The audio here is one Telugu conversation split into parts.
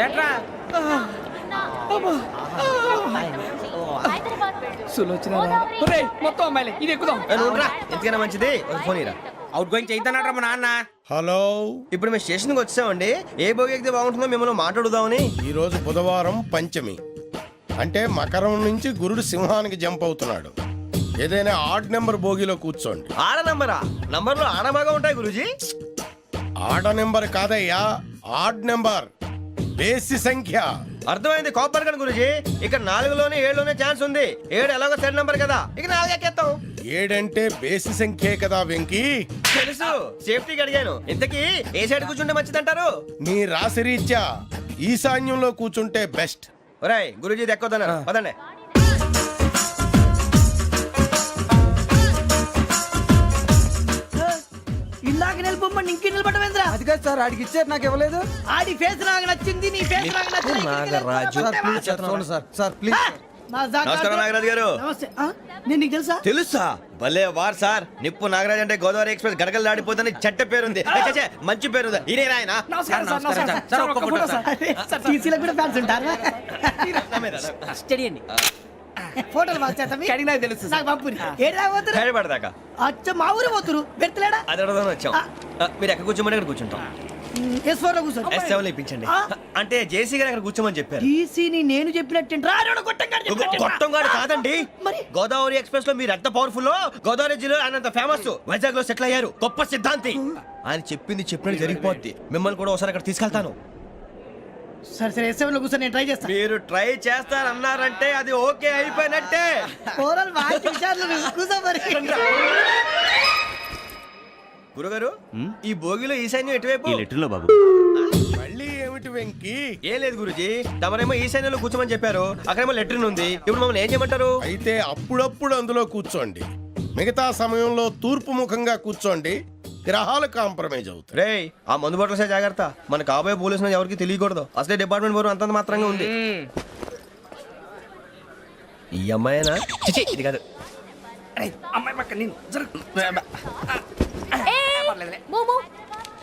ఏట్రా సులోచన మొత్తం అమ్మాయిలే ఇది ఎక్కుదాం. ఎందుకైనా మంచిది ఫోన్ ఇరా. అవుట్ గోయింగ్ చేద్దానట్రా మా నాన్న. హలో, ఇప్పుడు మేము స్టేషన్కి వచ్చామండి. ఏ బోగి ఎక్కితే బాగుంటుందో మిమ్మల్ని మాట్లాడుదామని. ఈరోజు బుధవారం పంచమి, అంటే మకరం నుంచి గురుడు సింహానికి జంప్ అవుతున్నాడు. ఏదైనా ఆడ్ నెంబర్ బోగిలో కూర్చోండి. ఆడ నంబరా? నంబర్లు ఆడ బాగా ఉంటాయి గురూజీ. ఆడ నెంబర్ కాదయ్యా, ఆడ్ నెంబర్, బేసి సంఖ్య. అర్థమైంది. కాపర్ కానీ గురూజీ, ఇక్కడ 4లోనే 7లోనే ఛాన్స్ ఉంది. 7 ఎలాగో సెడ్ నంబర్ కదా, ఇక 4 ఎక్కేస్తాం. 7 అంటే బేసి సంఖ్యే కదా వెంకీ. తెలుసు, సేఫ్టీకి అడిగాను. ఇంతకీ ఏ సైడ్ కూర్చుంటే మంచిదంటారు? నీ రాశి రీత్యా ఈశాన్యంలో కూర్చుంటే బెస్ట్. ఒరాయ్ గురూజీ దెక్కొద్దన్నారు, పదండి. ఇందాక నిలబొమ్మని ఇంకే నిలబడమేంద్రా? అది కాదు సార్, ఆడికి ఇచ్చారు నాకు ఇవ్వలేదు. ఆడి ఫేస్ నాకు నచ్చింది, నీ ఫేస్ నాకు నచ్చింది. నాగరాజు. Sir please. నమస్కారం నాగరాజు గారు. నమస్తే. నేను నీకు తెలుసా? తెలుసా? భలే వార్ సార్. నిప్పు నాగరాజ్ అంటే గోదావరి ఎక్స్ప్రెస్ గడగలు దాడిపోతుంది చెట్ట పేరుంది. మంచి పేరు. ఇదే ఆయన. నమస్కారం సార్. నమస్కారం సార్. ఒక్క ఫోటో సార్. టీసీలో కూడా ఫ్యాన్స్ ఉంటారా? స్టడీ అండి. ఫోటోలు మార్చేస్తాం. కడిగి నాకు తెలుసు నాకు పంపుని. ఏడు రాబోతురు? హైదరాబాద్. అచ్చ మా ఊరు పోతురు. పెడతలేడా? అది అడగదామని వచ్చాం. మీరు ఎక్కడ కూర్చోమని అక్కడ కూర్చుంటాం. S4 లో కూర్చో. S7 ఇప్పించండి. అంటే జేసీ గారు అక్కడ కూర్చోమని చెప్పారు. టీసీని నేను చెప్పినట్టు గొట్టంగాడు కాదండి. మరి గోదావరి ఎక్స్ప్రెస్ లో మీరు ఎంత పవర్ఫుల్, గోదావరి జిల్లా ఆయన ఫేమస్. వైజాగ్ లో సెటిల్ అయ్యారు. గొప్ప సిద్ధాంతి. ఆయన చెప్పింది చెప్పినట్టు జరిగిపోద్ది. మిమ్మల్ని కూడా ఒకసారి అక్కడ తీసుకెళ్తాను. సరే సరే, S7 లో కూర్చొని నేను ట్రై చేస్తాను. మీరు ట్రై చేస్తారన్నారంటే అది ఓకే అయిపోయినట్టే. ఓవరాల్ వాయిస్ విషయాలు కూర్చో మరి. గురుగారు, ఈ భోగిలో ఈశాన్యం ఎటువైపు? బాబు మళ్ళీ ఏమిటి వెంకీ? ఏం లేదు గురుజీ, తమరేమో ఈశాన్యంలో కూర్చోమని చెప్పారు. అక్కడేమో లెట్రిన్ ఉంది. ఇప్పుడు మమ్మల్ని ఏం చేయమంటారు? అయితే అప్పుడప్పుడు అందులో కూర్చోండి. మిగతా సమయంలో తూర్పు ముఖంగా కూర్చోండి. గ్రహాలు కాంప్రమైజ్ అవుతాయి. రే, ఆ మందు బట్టలసే జాగ్రత్త. మన కాబోయే పోలీసులు ఎవరికి తెలియకూడదు. అసలే డిపార్ట్మెంట్ బోరు అంతంత మాత్రంగా ఉంది. ఈ అమ్మాయినా? చిచి, ఇది కాదు. అమ్మాయి పక్క నేను Momo,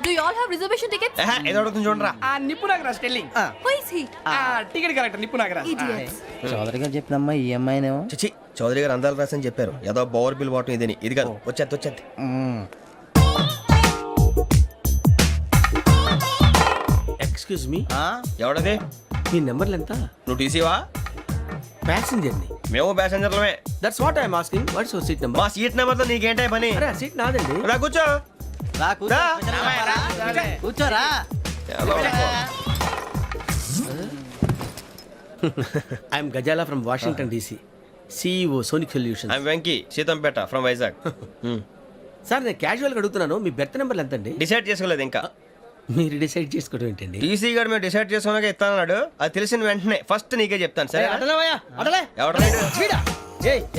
do you all have reservation tickets? ఏదో అడుగుతుంది చూడరా. ఆ నిప్పు Nagaraj telling. Who is he? Ticket correct నిప్పు నాగరాజ్. Idiots. చౌదరి గారు చెప్పినమ్మా ఈ అమ్మాయినేమో. చిచి, చౌదరి గారు అందాలు రాసని చెప్పారు. ఏదో బోర్ బిల్ వాటం ఇదని. ఇది కాదు. వచ్చేది. Excuse me, ఎవడది? మీ నెంబర్లు ఎంత? నువ్వు టీసీవా? ప్యాసింజర్ ని. మేము ప్యాసెంజర్లమే. That's what I'm asking. What's your seat number? మా సీట్ నెంబర్ తో నీకేంటే పని? అరే ఆ సీట్ నాదండి. రా కూర్చో. రా. కూర్చోరా. I'm Gazala from Washington DC, CEO Sonic Solutions. I'm Venky, Seethampeta from Vizag. Sir నేను క్యాజువల్ గా అడుగుతున్నాను, మీ బెర్త్ నెంబర్లు ఎంత అండి? డిసైడ్ చేసుకోలేదు ఇంకా. మీరు డిసైడ్ చేసుకోవడం ఏంటండి? టీసీ గారు మేము డిసైడ్ చేసుకున్నాక ఇస్తానన్నాడు. అది తెలిసిన వెంటనే ఫస్ట్ నీకే చెప్తాను. సరే? ఎవరు?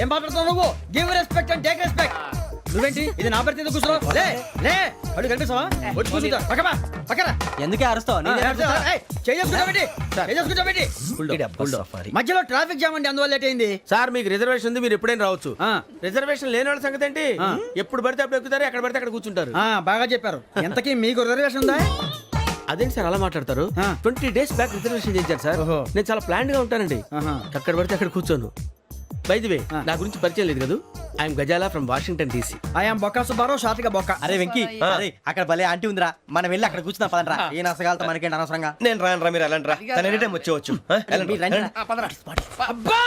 ఏం మాట్లాడుతున్నావు నువ్వు? Give respect and take respect. నువ్వేంటి ఇది నా పరిస్థితి ఎందుకు కూర్చున్నావు? లే లే, అడుగు కనిపిస్తావా? వచ్చి కూర్చుంటా. పక్కన ఎందుకే అరుస్తావు? మధ్యలో ట్రాఫిక్ జామ్ అండి, అందువల్ల లేట్ అయింది. సార్ మీకు రిజర్వేషన్ ఉంది, మీరు ఎప్పుడైనా రావచ్చు. రిజర్వేషన్ లేని వాళ్ళ సంగతి ఏంటి? ఎప్పుడు పడితే అప్పుడు ఎక్కుతారు, ఎక్కడ పడితే అక్కడ కూర్చుంటారు. బాగా చెప్పారు. ఎంతకీ మీకు రిజర్వేషన్ ఉందా? అదేంటి సార్ అలా మాట్లాడతారు? 20 days బ్యాక్ రిజర్వేషన్ చేయించారు సార్. నేను చాలా ప్లాన్డ్ గా ఉంటానండి. అక్కడ పడితే అక్కడ కూర్చోను. బై ది వే, నా గురించి పరిచయం లేదు కదా. I'm Gazala from Washington DC. I'm Bokka Subbarao, షార్ట్గా బొక్క. అరే వెంకీ, అక్కడ భలే ఆంటీ ఉందిరా, మనం వెళ్ళి అక్కడ కూర్చున్నా పదండ్రా. ఏ నసగాలతో మనకేంటి అనవసరంగా. నేను రాను రా, మీరు వెళ్ళండి రా. తన ఎనీ టైం వచ్చేవచ్చు. అబ్బా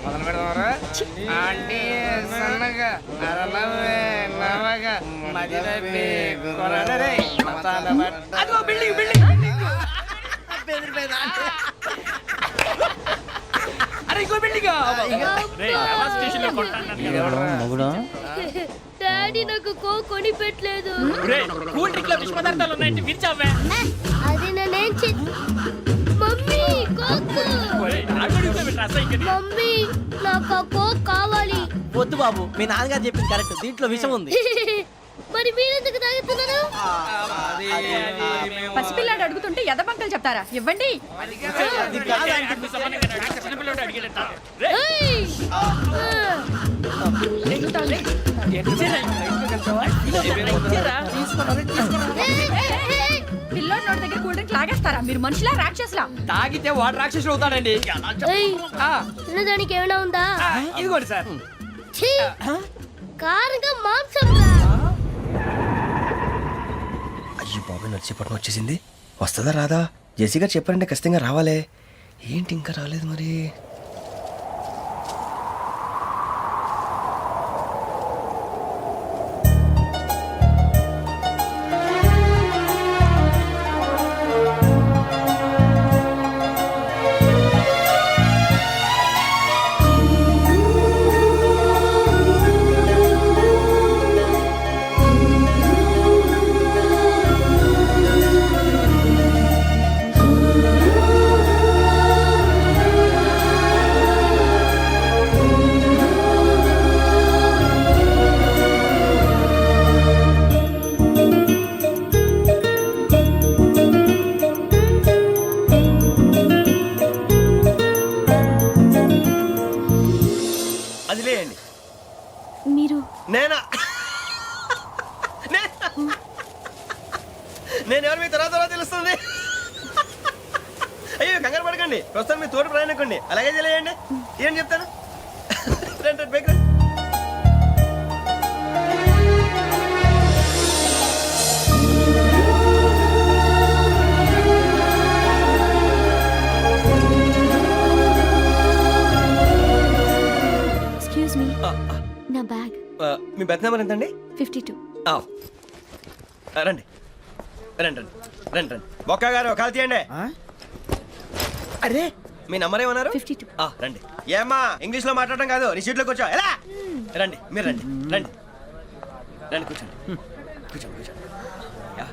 మొదలు పెడదామరా? ఆంటీ సన్నగా అరలవే నవగా మదిరపి కొరడరే మతాల బట్ట. అదిగో బిల్డింగ్ బిల్డింగ్. అరే ఇంకో బిల్డింగ్. డాడీ నాకు కోక్ కొని పెట్టలేదు. కూల్ డ్రింక్ లో విష పదార్థాలు ఉన్నాయంటే విరిచావే. అది నేనేం మమ్మీ కోక్. మమ్మీ నాకు ఆ కోక్ కావాలి. వద్దు బాబు, మీ నాన్నగారు చెప్పింది కరెక్ట్, దీంట్లో విషయం ఉంది. మరి మీరెందుకు తాగుతున్నారు? పసిపిల్లాడు అడుగుతుంటే ఎదబంకలు చెప్తారా? ఇవ్వండి. పిల్లోడి నోటి దగ్గర కూల్ డ్రింక్ లాగేస్తారా మీరు మనుషులా రాక్షసులా? తాగితే వాడు రాక్షసుడు అవుతాడండి. తినడానికి ఏమైనా ఉందా? ఇదిగోండి సార్. కారంగా మాంసం. అయ్యో బాబాయ్ నడిచేపట్నం వచ్చేసింది. వస్తుందా రాదా? జెసి గారు చెప్పారంటే ఖచ్చితంగా రావాలే. ఏంటి ఇంకా రాలేదు మరి? అది లేయండి. మీరు నేనా? నేను ఎవరు మీ తర్వాత తెలుస్తుంది. అయ్యో కంగారు పడకండి, ప్రస్తుతం మీ తోటి ప్రయాణకండి. అలాగే తెలియండి. ఏం చెప్తాను. రండి బైక్ రండి. ఎక్స్క్యూజ్ మీ, నా బ్యాగ్. మీ బెత్ నెంబర్ ఎంతండి? 52. రండి రండి రండి రండి రండి. బొక్క గారు కాల్ తీయండి. అరే మీ నంబర్ ఏమన్నారు? 52. రండి. ఏమ్మా ఇంగ్లీష్ లో మాట్లాడడం కాదు, నీ సీట్లోకి వచ్చా. ఎలా రండి, మీరు రండి రండి రండి, కూర్చోండి కూర్చోండి కూర్చోండి. యా.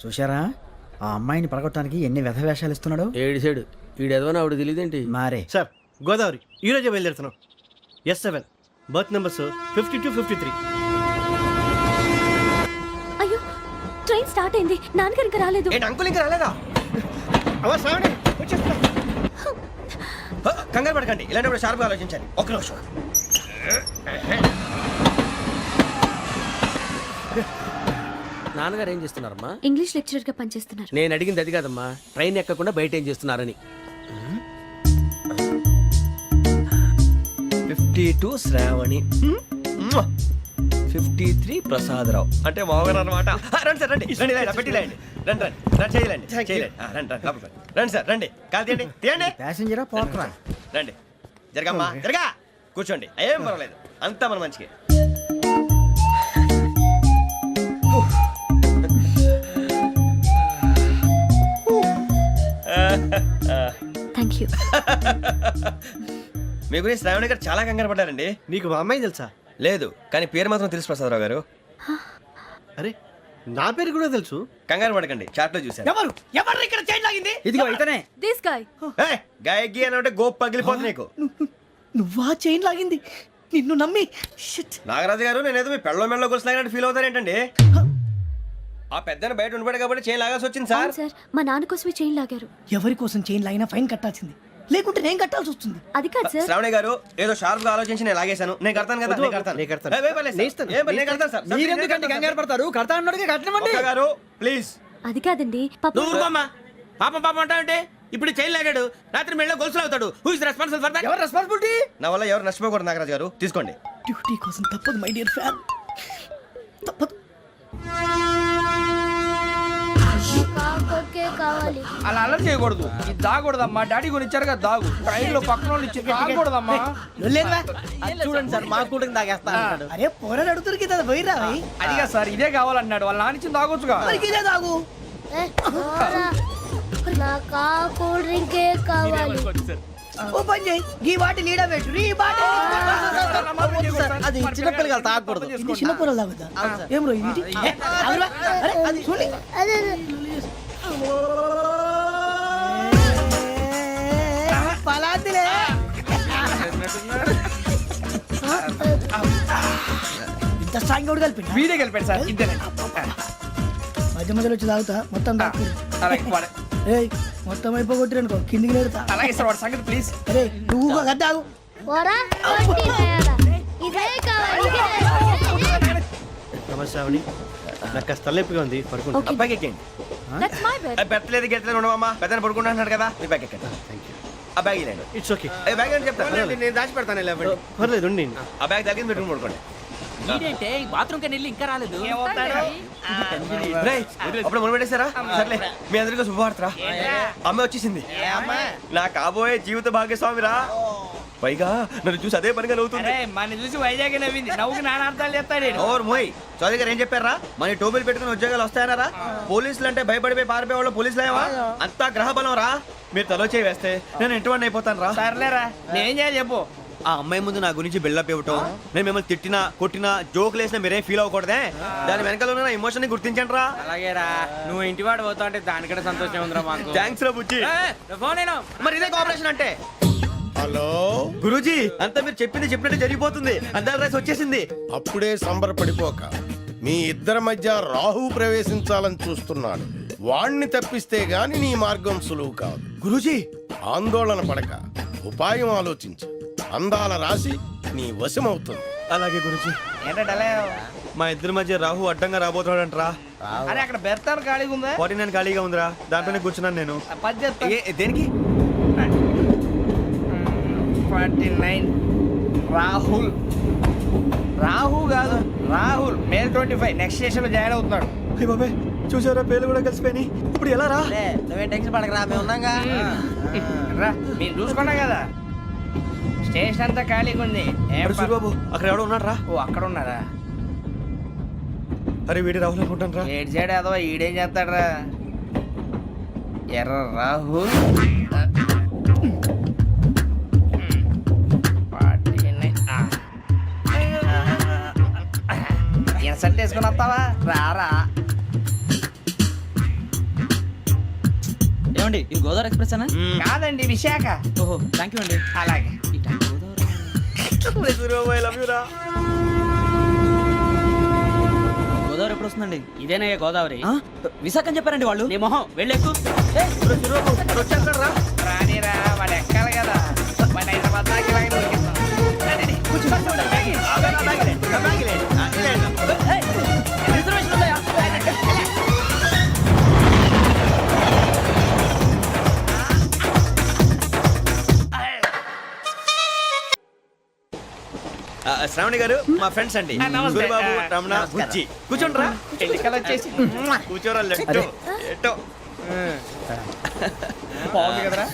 చూశారా ఆ అమ్మాయిని పడగొట్టడానికి ఎన్ని వ్యధ వేషాలు ఇస్తున్నాడు. ఏడు సైడు ఈడు ఎదవని ఆవిడ తెలియదేంటి? మారే సార్ గోదావరి ఈరోజే బయలుదేరుతున్నాం. S7 berth numbers 52, 53. అయ్యో ట్రైన్ స్టార్ట్ అయింది, నాన్నగారు ఇంకా రాలేదు. ఏంటి అంకుల్ ఇంకా రాలేదా? కంగారు పడకండి, ఇలాంటప్పుడు షార్ప్గా ఆలోచించండి. ఒక్క నిమిషం. నాన్నగారు ఏం చేస్తున్నారమ్మా? ఇంగ్లీష్ లెక్చరర్ గా పనిచేస్తున్నారు. నేను అడిగింది అది కాదమ్మా, ట్రైన్ ఎక్కకుండా బయట ఏం చేస్తున్నారని. 52 శ్రావణి, 53 ప్రసాదరావు అంటే మామగారు అనమాట. రండి సార్ రండి రండి, ఇలా పెట్టి లేండి. రండి రండి రండి, చేయలేండి చేయలేండి. రండి రండి లోపలికి రండి. రండి సార్ రండి, కాలు తీయండి తీయండి. ప్యాసింజరా పోట్రా. రండి జరగమ్మా జరగా, కూర్చోండి. ఏం పర్వాలేదు, అంతా మన మంచికి. Thank you. మీ గురించి శ్రావణి గారు చాలా కంగారు పడ్డారండి. నీకు మా అమ్మాయి తెలుసా? లేదు, కానీ పేరు మాత్రం తెలుసు ప్రసాదరావు గారు. అరే నా పేరు కూడా తెలుసు. కంగారు పడకండి, చాట్ లో చూశాను. ఎవరు ఎవరు ఇక్కడ చైన్ లాగింది? ఇదిగో ఇతనే. This guy. గాయకి అని అంటే గోప్ పగిలిపోతుంది నీకు. నువ్వా చైన్ లాగింది? నిన్ను నమ్మి నాగరాజు గారు, నేనేదో మీ పెళ్ళ మెళ్ళలో గురిసిలాగినట్టు ఫీల్ అవుతారేంటండి? ఆ పెద్దని బయట ఉండిపోయాడు కాబట్టి చైన్ లాగాల్సి వచ్చింది సార్. సార్ మా నాన్న కోసమే చైన్ లాగారు. ఎవరి కోసం చైన్ లాగినా ఫైన్ కట్టాల్సింది, లేకుంటే నేను కట్టాల్సి వస్తుంది. అది కాదు సార్. శ్రావణి గారు ఏదో షార్ప్ గా ఆలోచించి నేను లాగేశాను. నేను కడతాను కదా, నేను కడతాను. ఏ, పర్లేదు సార్. ఏ, నేను కడతాను సార్. మీరెందుకంటే కంగారు పడతారు? కడతా అన్నాడుగా కట్టమండి. ఒక్క గారు ప్లీజ్. అది కాదండి పాప. నువ్వు ఊరుకోమ్మా. పాపం పాపం అంటావంటే ఇప్పుడు చైన్ లాగాడు, రాత్రి మెళ్ళ గొలుసులు అవుతాడు. Who is responsible for that? ఎవరు రెస్పాన్సిబిలిటీ? నా వల్ల ఎవరు నష్టపోకూడదు నాగరాజు గారు, తీసుకోండి. డ్యూటీ కోసం తప్పదు మై డియర్ ఫ్యాన్, తప్పదు. కావాలి. అలా అలర్ట్ చేయకూడదు. ఇది దాగకూడదమ్మా, డాడీ కొని ఇచ్చారు కదా దాగు. ట్రైన్ లో పక్కన వాళ్ళు ఇచ్చి దాగకూడదమ్మా. చూడండి సార్, మా కూడా తాగేస్తా అన్నాడు. అరే పోరాడు అడుగుతారు కదా పోయిరా. అదిగా సార్, ఇదే కావాలన్నాడు. వాళ్ళ నానిచ్చింది తాగొచ్చుగా. ఇదే తాగు. నాకు కూల్ డ్రింకే కావాలి. ఓ పని చేయి, ఈ బాటి లీడ పెట్టు. ఈ బాటి అది చిన్నపిల్లలు తాగకూడదు. చిన్నపూరలు తాగుతా. ఏం రో ఇది? అరే అది చూడండి. పలాతిలే. ఇంత స్ట్రాంగ్ కూడా కలిపి వీడే గెలిపాడు సార్ ఇంతేనండి. మధ్య మధ్యలో వచ్చి తాగుతా మొత్తం తాగు. అలాగే వాడు- ఏయ్ మొత్తం అయిపోగొట్టి అనుకో కిందికి నేడుతా. అలాగే సార్ వాడు సంగతి ప్లీజ్. అరే నువ్వు కదా తాగు. నమస్తే ఆవిడ. నాకు కాస్త తలెప్పిగా ఉంది పడుకుంటా. Okay. అబ్బాయికి ఎక్కండి. That's my bed. పెట్టలేదు గెట్టలేదు ఉండవమ్మా. పెద్దని పడుకుంటున్నాడు కదా మీ బ్యాగ్ ఎక్కండి. ఆ బ్యాగ్ ఇలాండి. It's okay. బ్యాగ్ అని చెప్తాను నేను దాచి పెడతాను. పర్లేదు ఉండి. ఆ బ్యాగ్ తగ్గింది పెట్టుకుని పడుకోండి. బాత్రూమ్ కి వెళ్ళి ఇంకా రాలేదు. రేయ్, అప్పుడు మొదలు పెట్టేశారా? సర్లే మీ అందరికీ శుభవార్తరా. అమ్మ వచ్చేసింది. నా కాబోయే జీవిత భాగ్యస్వామిరా. పైగా నన్ను చూసి అదే పనిగా నవ్వుతుంది. అరే మన చూసి వైజాగ్ నవ్వింది. నవ్వుకి నాన్న అర్థాలు చెప్తాడు ఈడు. ఓర్ మోయ్ చౌదరి గారు ఏం చెప్పారా? మన టోబీలు పెట్టుకుని ఉద్యోగాలు వస్తాయన్నారా? పోలీసులు అంటే భయపడిపోయి పారిపోయే వాళ్ళు పోలీసులేవా? అంతా గ్రహ బలం రా. మీరు తలో చేయి వేస్తే నేను ఇంటివాడిని అయిపోతాను రా. సర్లేరా నేనేం చేయాలి చెప్పు. ఆ అమ్మాయి ముందు నా గురించి బిల్డప్ ఇవ్వటం, నేను మిమ్మల్ని తిట్టినా కొట్టినా జోకులు వేసినా మీరేం ఫీల్ అవ్వకూడదే. దాని వెనకాల ఉన్న నా ఎమోషన్ ని గుర్తించండి రా. అలాగేరా నువ్వు ఇంటివాడు పోతా అంటే దానికంటే సంతోషం ఉందిరా మాకు. థ్యాంక్స్ రా బుజ్జి. ఫోన్ అయినా మరి ఇదే కోఆపరేషన్ అంటే. హలో, గురూజీ అంతా మీరు చెప్పింది చెప్పినట్టు జరిగిపోతుంది. అందాల రైస్ వచ్చేసింది. అప్పుడే సంబరపడిపోక మీ ఇద్దరి మధ్య రాహు ప్రవేశించాలని చూస్తున్నాడు. వాణ్ణి తప్పిస్తే గాని నీ మార్గం సులువు కాదు. గురూజీ ఆందోళన పడక ఉపాయం ఆలోచించు. అందాల రాశి నీ వశమవుతుంది. అలాగే గురూజీ. ఏంటంటే మా ఇద్దరి మధ్య రాహు అడ్డంగా రాబోతున్నాడంటరా. అరే అక్కడ బెర్తాను ఖాళీగా ఉందా? 49 ఖాళీగా ఉందిరా. దాంట్లోనే కూర్చున్నాను నేను. పది చెప్తా. దేనికి? 49 రాహుల్. రాహు కాదు రాహుల్. మే 25 నెక్స్ట్ స్టేషన్ లో జాయిన్ అవుతున్నాడు. అయ్య బాబాయ్ చూసారా పేర్లు కూడా కలిసిపోయినాయి. ఇప్పుడు ఎలా రా? నువ్వేం టెన్షన్ పడకరా మేము ఉన్నాగా. రా మీరు చూసుకున్నా కదా స్టేషన్ అంతా ఖాళీగా ఉంది. ఏం అరే సూరిబాబు అక్కడ ఎవడో ఉన్నాడు రా. ఓ అక్కడ ఉన్నారా? అరే వీడి రాహుల్ అనుకుంటాను రా. ఏడు సైడ్ అదో ఈడేం చేస్తాడరా? ఎర్ర రాహుల్. 49. ఇన్సల్ట్ వేసుకుని వస్తావా? రారా. ఏమండి ఇది గోదావరి ఎక్స్ప్రెస్ అనా? కాదండి విశాఖ. ఓహో థ్యాంక్ యూ అండి. అలాగే సూరిబాబు ఐ లవ్ యు రా. గోదావరి ఎప్పుడు వస్తుందండి? ఇదేనయ్య గోదావరి. విశాఖ అని చెప్పారండి వాళ్ళు. నీ మొహం వెళ్ళెక్కు. వచ్చేస్తాడు రా. రానిరా వాడు ఎక్కాలి కదా. వాడు హైదరాబాద్ దాకా ఇలాగే దొరికిస్తాం. రండి, రండి. కూర్చో, కూర్చో, బ్యాగ్ ఇయ్యి. రిజర్వేషన్ ఉందా? శ్రావణి గారు మా ఫ్రెండ్స్ అండి. నమస్తే. సూరిబాబు రమణ బుజ్జి కూర్చోండి రా. ఎన్నికలు వచ్చేసి కూర్చోరా లెట్టో ఎట్టో. బాగుంది కదరా?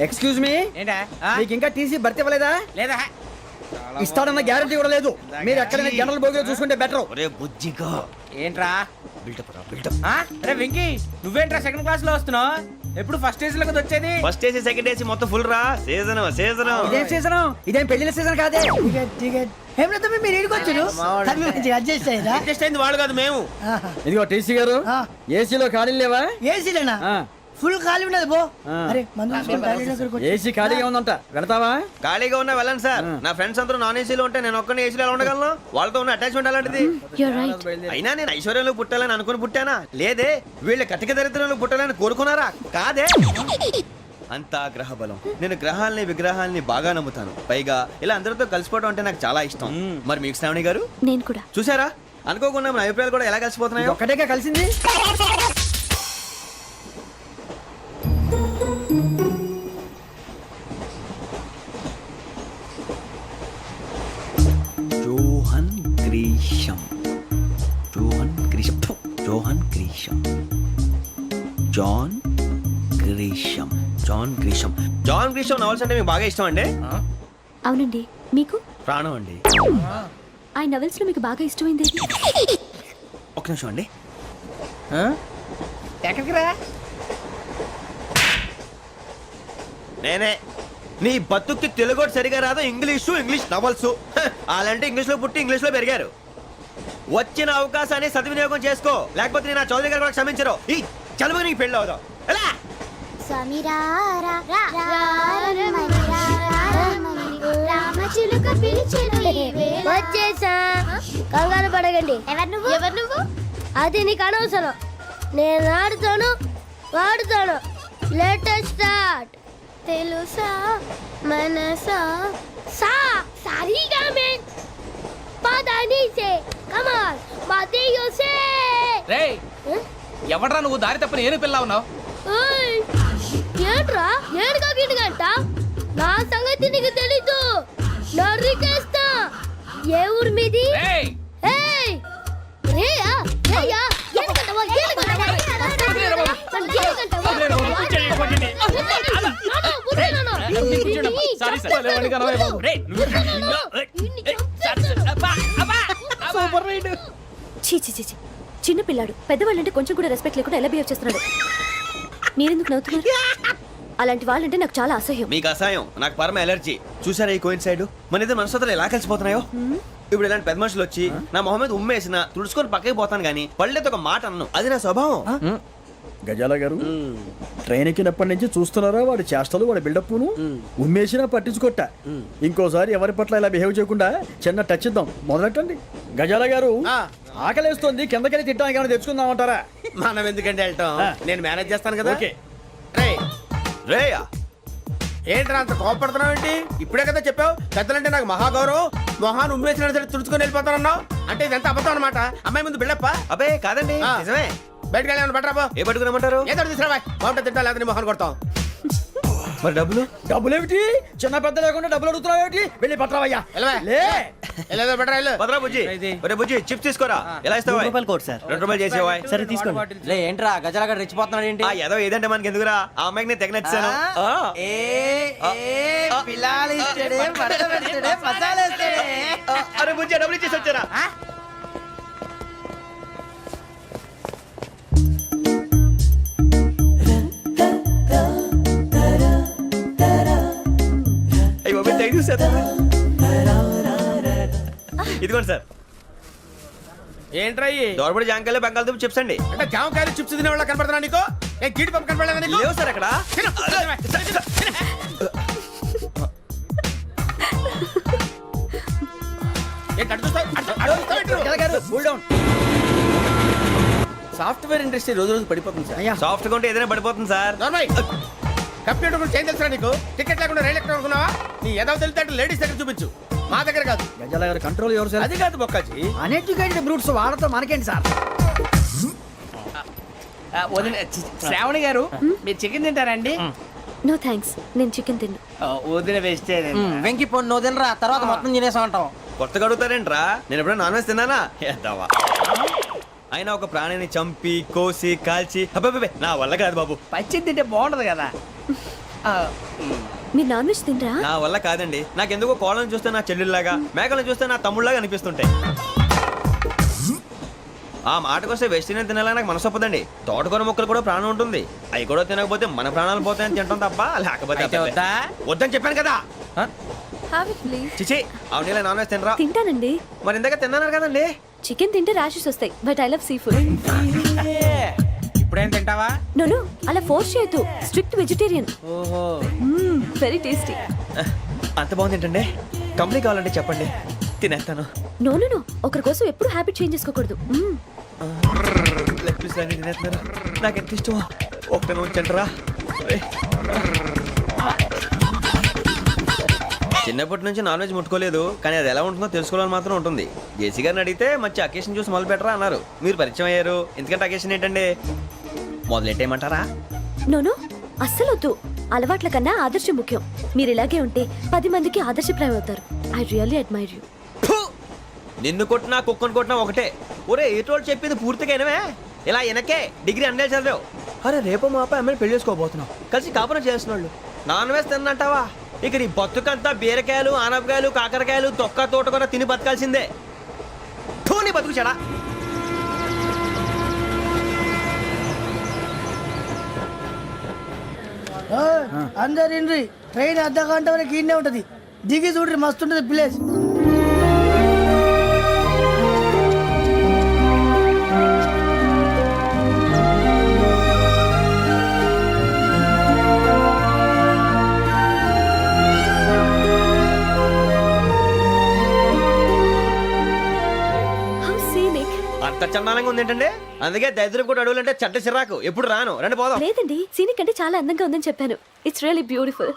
ఎక్స్క్యూజ్ మీ, ఏంటా? మీకు ఇంకా టీసీ భర్తీ ఇవ్వలేదా? లేదా ఇస్తాడన్న గ్యారంటీ కూడా లేదు. మీరు ఎక్కడైనా జనరల్ బోగిలో చూసుకుంటే బెటర్. ఒరే బుజ్జిగా ఏంట్రా? బిల్డప్ రా బిల్డప్. అరే వెంకీ నువ్వేంట్రా సెకండ్ క్లాస్ లో వస్తున్నావు? ఎప్పుడు ఫస్ట్ ఏజ్ లో వచ్చేది? ఫస్ట్ ఏసీ సెకండ్ ఏసీ మొత్తం ఫుల్ రా. Season season. ఇదేం సీజన్? ఇదేం పెళ్లిన సీజన్ కాదే. టికెట్ టికెట్ ఏం లేదు మీరు ఇడికి వచ్చారు. మంచిగా అడ్జస్ట్ అయ్యారా? అడ్జస్ట్ అయింది వాళ్ళు కాదు మేము. ఇదిగో టీసీ గారు ఏసీలో ఖాళీ లేవా? ఏసీలేనా? ఫుల్ ఖాళీ ఉన్నది బో. అరే మందు తీసుకొని టాయిలెట్ దగ్గరికి వచ్చి. ఏసీ ఖాళీగా ఉందంట, వెళతావా? ఖాళీగా ఉన్నా వెళ్ళండి సార్. నా ఫ్రెండ్స్ అందరూ నాన్ ఏసీలో ఉంటే నేను ఒక్కనే ఏసీలో ఎలా ఉండగలను? వాళ్ళతో ఉన్న అటాచ్మెంట్ అలాంటిది. You're right. అయినా నేను ఐశ్వర్యంలో పుట్టాలని అనుకుని పుట్టానా? లేదే. వీళ్ళ కటిక దరిద్రంలో పుట్టాలని కోరుకున్నారా? కాదే. అంతా గ్రహ బలం. నేను గ్రహాలని విగ్రహాలని బాగా నమ్ముతాను. పైగా ఇలా అందరితో కలిసిపోవడం అంటే నాకు చాలా ఇష్టం. మరి మీకు శ్రావణి గారు నేను కూడా. చూసారా? అనుకోకుండా మన అభిప్రాయాలు కూడా ఎలా కలిసిపోతున్నాయో. ఒక్కటేగా కలిసింది. Johan Grisham. Johan Grisham. Johan Grisham. John Grisham. John Grisham. John Grisham novels అంటే మీకు బాగా ఇష్టం అండి? అవునండి. మీకు? ప్రాణం అండి. ఆ నవెల్స్ లో మీకు బాగా ఇష్టమైంది? ఒక్క నిమిషం అండి. ఎక్కడికి రా? నేనే. నీ బతుక్కి తెలుగు సరిగా రాదు. English novels. అలాంటి ఇంగ్లీష్ లో పుట్టి ఇంగ్లీష్ లో పెరిగారు. వచ్చిన అవకాశాన్ని సద్వినియోగం చేసుకో, లేకపోతే నేను నా చౌదరి గారు కూడా క్షమించరు. ఈ చదువు నీకు పెళ్ళి అవుదాం. ఎలా? రామచిలుక వచ్చేసా, కంగారు పడకండి. ఎవరు నువ్వు? అది నీకు అనవసరం. నేను ఆడుతాను, వాడుతాను. Latest start. తెలుసా మనసా సా సారీగా మే పదని సే కమాన్ మదియో సే. రేయ్ ఎవడ్రా నువ్వు దారి తప్పని ఏను పిల్ల ఉన్నావు? ఓయ్ ఏంట్రా ఏడుగా గిడుగంట? నా సంగతి నీకు తెలీదు. నరికేస్తా. ఏ ఊరు మీది? రేయ్ ఏయ్ రేయా రేయా ఏడుగంటవా ఏడుగంటవా సారీ సార్ రేయ్ సూపర్ రైడ్. చీ చీ చీ చీ. చిన్న పిల్లాడు పెద్దవాళ్ళంటే కొంచెం కూడా రెస్పెక్ట్ లేకుండా ఎలా బిహేవ్ చేస్తున్నాడు. మీరెందుకు నవ్వుతున్నారు? అలాంటి వాళ్ళంటే నాకు చాలా అసహ్యం. మీకు అసహాయం, నాకు పరమ ఎలర్జీ. చూసారా ఈ కోయిన్ సైడ్ మన ఇద్దరు మనస్తత్వాలు ఎలా కలిసిపోతున్నాయో. ఇప్పుడు ఇలాంటి పెద్ద మనుషులు వచ్చి నా మొహం మీద ఉమ్మేసిన తుడుచుకొని పక్కకి పోతాను కానీ పళ్ళేతో ఒక మాట అన్ను. అది నా స్వభావం. గజాల గారు ట్రైన్ ఎక్కినప్పటి నుంచి చూస్తున్నారా వాడి చేష్టలు, వాడి బిల్డప్ను. ఉమ్మేసినా పట్టించుకోట. ఇంకోసారి ఎవరి పట్ల ఇలా బిహేవ్ చేయకుండా చిన్న టచ్ ఇద్దాం. మొదలెట్టండి. గజాల గారు ఆకలేస్తోంది, కిందకెళ్ళి తిట్టడానికి ఏమైనా తెచ్చుకుందామంటారా? మనం ఎందుకంటే వెళ్తాం, నేను మేనేజ్ చేస్తాను కదా. ఓకే. రేయా ఏంట్రా అంత కోపడుతున్నావు ఏంటి? ఇప్పుడే కదా చెప్పావు పెద్దలంటే నాకు మహాగౌరవం, మొహాన్ని ఉమ్మేసిన సరే తుడుచుకొని వెళ్ళిపోతానన్నావు. అంటే ఇదంతా అబద్ధం అనమాట. అమ్మాయి ముందు బిల్డప్ప. అబ్బే కాదండి, నిజమే. బయటకు వెళ్ళి బట్రాబో. ఏ పట్టుకురమ్మంటారు? ఏదో తీసుకురా బాగుంటుంది తింటా, లేదా మొహాన్ని కొడతాం. మరి డబ్బులు? డబ్బులు ఏమిటి? చిన్న పెద్ద లేకుండా డబ్బులు అడుగుతున్నావు ఏమిటి? వెళ్ళి పట్టరావయ్యా. లే వెళ్ళేదో బట్రా వెళ్ళు. భద్రా బుజ్జి, ఒరే బుజ్జి చిప్స్ తీసుకోరా. ఎలా ఇస్తావా? రూపాయలు కోట్ సార్. 2 రూపాయలు చేసేవా? సరే తీసుకోండి. లే ఏంట్రా గజాల గారు రెచ్చిపోతున్నాడు ఏంటి? ఆ ఏదో ఏదంటే మనకి ఎందుకురా, ఆ అమ్మాయికి నేను తెగ నచ్చాను. అరే బుజ్జి డబ్బులు ఇచ్చేసి వచ్చారా? అయ్యో తెగ చూసేస్తా. ఇదిగోండి సార్. ఏంట్రా ఇయ్యి? దోరబడి జాంకాయలు బంగాళదుంప చిప్స్ అండి. అంటే జామకాయలు చిప్స్ తినే వాళ్ళ కనపడుతున్నా నీకు? ఏ గీడి పప్పు కనపడలేదా నీకు? లేవు సార్ అక్కడ. తిను, తిను, తిను. ఏంటి అటు చూస్తావు? అటు చూస్తావు ఏంటి నువ్వు? గజాల గారు కూల్ డౌన్. సాఫ్ట్వేర్ ఇండస్ట్రీ రోజు రోజు పడిపోతుంది సార్. అయ్యా సాఫ్ట్ గా ఉంటే ఏదైనా పడిపోతుంది సార్. నార్మల్ కంప్యూటర్ గురించి ఏం తెలుసా నీకు? టికెట్ లేకుండా రైలు ఎక్కడ అనుకున్నావా? నీ ఏదో తెలితే అంటే లేడీస్ దగ్గర చూపించు, మా దగ్గర కాదు. గజాల గారు కంట్రోల్ ఎవరు సార్? అది కాదు బొక్కాజీ. అన్ఎడ్యుకేటెడ్ బ్రూట్స్ వాడతో మనకేంటి సార్? శ్రావణి గారు మీరు చికెన్ తింటారండి? నో థ్యాంక్స్, నేను చికెన్ తిన్ను. వదిన వేస్తే వెంకి పొన్ను నువ్వు తినరా, తర్వాత మొత్తం తినేసా ఉంటాం. కొత్తగా అడుగుతారేంట్రా? నేను ఎప్పుడైనా నాన్ వెజ్ తిన్నానా? ఎద్దావా. అయినా ఒక ప్రాణిని చంపి కోసి కాల్చి అబ్బబ్బే నా వల్ల కాదు బాబు. పచ్చి తింటే బాగుంటది కదా. మీరు నాన్ వెజ్ తినరా? నా వల్ల కాదండి. నాకెందుకో కోళ్ళని చూస్తే నా చెల్లెళ్ళలాగా, మేకలను చూస్తే నా తమ్ముళ్ళలాగా అనిపిస్తుంటాయి. ఆ మాటకొస్తే వెస్టిరియన్ తినాలని నాకు మనసు ఒప్పదండి. తోటకూర మొక్కలు కూడా ప్రాణం ఉంటుంది. అవి కూడా తినకపోతే మన ప్రాణాలు పోతాయని తింటాం తప్ప లేకపోతే వద్దని చెప్పాను కదా. Have it, please. చిచి అవునీ నాన్ వెజ్ తినరా? తింటానండి. మరి ఇందాక తిన్నాను కదండి. చికెన్ తింటే ర్యాషెస్ వస్తాయి, but I love sea food. ఇప్పుడేం తింటావా? నో అలా ఫోర్స్ చేయొద్దు. Strict vegetarian. ఓహో వెరీ టేస్టీ. అంత బాగుంది ఏంటండి? కంప్లీట్ కావాలంటే చెప్పండి, తినేస్తాను. నో ఒకరి కోసం ఎప్పుడు హ్యాబిట్ చేంజ్ చేసుకోకూడదు. లెగ్ పీస్ అన్ని తినేస్తున్నారు. నాకు ఎంత ఇష్టం. ఒకటే ఉంచండిరా. చిన్నప్పటి నుంచి నాన్ వెజ్ ముట్టుకోలేదు, కానీ అది ఎలా ఉంటుందో తెలుసుకోవాలని మాత్రం ఉంటుంది. జేసీ గారిని అడిగితే మంచి అకేషన్ చూసి మొదలు పెట్టరా అన్నారు. మీరు పరిచయం అయ్యారు, ఎందుకంటే అకేషన్ ఏంటండి? మొదలెట్టేయమంటారా? నో అస్సలు వద్దు. అలవాట్ల కన్నా ఆదర్శం ముఖ్యం. మీరు ఇలాగే ఉంటే 10 మందికి ఆదర్శప్రాయం అవుతారు. I really admire you. నిన్ను కొట్టినా కుక్కను కొట్టినా ఒకటే. ఒరే ఏటోళ్ళు చెప్పింది పూర్తిగా వినవే. ఇలా వెనకే డిగ్రీ అన్నే చదివావు. అరే రేపు మా అబ్బాయి అమ్మాయిని పెళ్లి చేసుకోబోతున్నావు, కలిసి కాపురం చేసిన వాళ్ళు నాన్ వెజ్ తిన్నంటావా? ఇక నీ బతుకంతా బీరకాయలు, ఆనపకాయలు, కాకరకాయలు, తొక్క తోట కూడా తిని బతకాల్సిందే. నీ బతుకు చెడా. అందరు ఇండ్రి ట్రైన్ అర్ధ గంట వరకు ఇన్నే ఉంటది. దిగి చూడ్రి మస్తు ఉంటది ప్లేస్. అంత చందానంగా ఉంది ఏంటంటే అందుకే దరిద్రం కూడా అడవులంటే చెడ్డ చిరాకు ఎప్పుడు రాను రండి పోదాం లేదండి సీనిక్ అంటే చాలా అందంగా ఉందని చెప్పాను. It's really beautiful.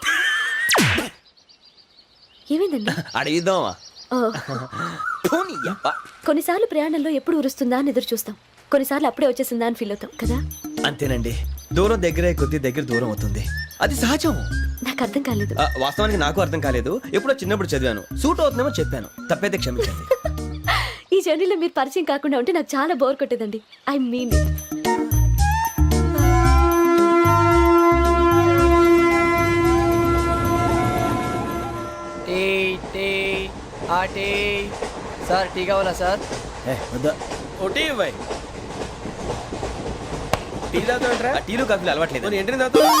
ఏమైందండి? అడిగిద్దామా ఓ, కొన్నిసార్లు ప్రయాణంలో ఎప్పుడు ఉరుస్తుందా అని ఎదురు చూస్తాం, కొన్నిసార్లు అప్పుడే వచ్చేసిందా అని ఫీల్ అవుతాం కదా. అంతేనండి, దూరం దగ్గరే కొద్ది దగ్గర దూరం అవుతుంది, అది సహజం. నాకు అర్థం కాలేదు. వాస్తవానికి నాకు అర్థం కాలేదు, ఎప్పుడో చిన్నప్పుడు చదివాను, సూట్ అవుతుందేమో చెప్పాను, తప్పైతే క్షమించండి. ఈ జర్నీలో మీరు పరిచయం కాకుండా ఉంటే నాకు చాలా బోర్ కొట్టేదండి. ఐ మీన్ సార్ టీ కావాలా సార్? వద్దా. ఒకటి ఇవ్వాయి. టీ తాగుతాంట్రా? టీలు కాఫీలు అలవాట్లేదు. ఎంట్రీ తాగుతా.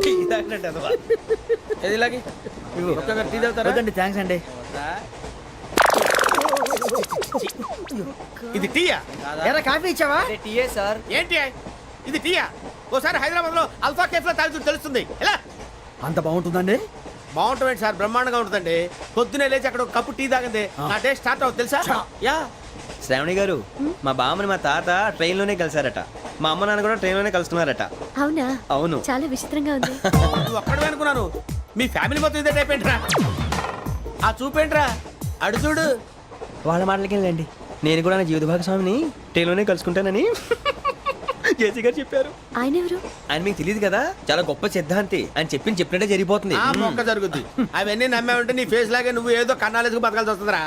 టీ తాగినట్టు అదవా. ఏది ఇలాగే ఒక్కగారు టీ తాగుతారా? వద్దండి, థ్యాంక్స్ అండి. ఇది టీయా? ఎరా కాఫీ ఇచ్చావా? టీయే సార్. ఏంటి ఇది టీయా? ఓసారి హైదరాబాద్ లో అల్ఫా కేఫ్ లో తాగుతూ తెలుస్తుంది. ఎలా అంత బాగుంటుందండి? బాగుంటుంది సార్, బ్రహ్మాండంగా ఉంటుందండి. పొద్దునే లేచి అక్కడ ఒక కప్పు టీ తాగింది నా డే స్టార్ట్ అవుతుంది తెలుసా? యా. శ్రావణి గారు, మా బామ్మని మా తాత ట్రైన్ లోనే కలిసారట, మా అమ్మ నాన్న కూడా ట్రైన్ లోనే కలుస్తున్నారట. అవునా? అవును. చాలా విచిత్రంగా ఉంది. నువ్వు ఒక్కడే అనుకున్నాను, మీ ఫ్యామిలీ మొత్తం ఇదే టైప్ ఏంట్రా? ఆ చూపేంట్రా, అడు చూడు. వాళ్ళ మాటలకి వెళ్ళండి, నేను కూడా నా జీవిత భాగస్వామిని ట్రైన్ లోనే కలుసుకుంటానని జేసీ గారు చెప్పారు. ఆయన ఎవరు? ఆయన మీకు తెలియదు కదా, చాలా గొప్ప సిద్ధాంతి అని చెప్పినట్టే జరిగిపోతుంది. ఆ మొక్క జరుగుద్ది. అవన్నీ నమ్మే ఉంటే నీ ఫేస్ లాగే నువ్వు ఏదో కన్నాలేసుకు బతకాల్సి వస్తుందిరా.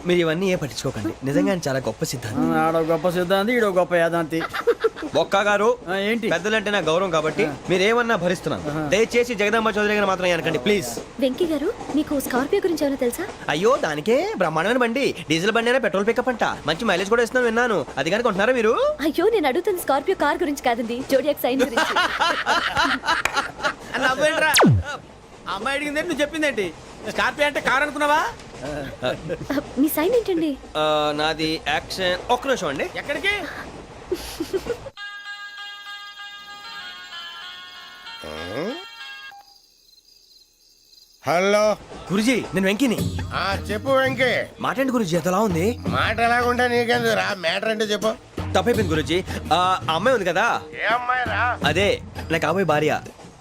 మీరు ఇవన్నీ ఏ పట్టించుకోకండి, నిజంగా ఆయన చాలా గొప్ప సిద్ధాంతి. ఆడో గొప్ప సిద్ధాంతి, ఈడో గొప్ప యాదాంతి. ఒక్క గారు, ఏంటి? పెద్దలంటే నా గౌరవం కాబట్టి మీరు ఏమన్నా భరిస్తున్నాను, దయచేసి జగదాంబ చౌదరి గారు మాత్రం అనకండి ప్లీజ్. వెంకీ గారు, మీకు స్కార్పియో గురించి ఏమైనా తెలుసా? అయ్యో దానికే బ్రహ్మాండమైన బండి, డీజిల్ బండి అయినా పెట్రోల్ పికప్ అంట, మంచి మైలేజ్ కూడా ఇస్తున్నాను విన్నాను, అది కానీ కొంటున్నారా మీరు? అయ్యో నేను అడుగుతుంది స్కార్పియో కార్ గురించి కాదండి, జోడియాక్ సైన్ గురించి. నవ్వేంట్రా? ఆ అమ్మాయి అడిగింది నువ్వు చెప్పిందేంటి? స్కార్పియో అంటే కార్ అనుకున్నావా? మీ సైన్ ఏంటండి? నాది యాక్షన్. ఒక్క నిమిషం అండి. ఎక్కడికి? హలో గురుజీ, నేను వెంకిని. చెప్పు వెంకీ. మాట్లాడండి గురుజీ, ఎంతలా ఉంది? మాట ఎలాగుంటా నీకెందుకు రా, మ్యాటర్ అంటే చెప్పు. తప్పైపోయింది గురుజీ. ఆ అమ్మాయి ఉంది కదా, ఏ అమ్మాయి రా? అదే నా కాబోయే భార్య,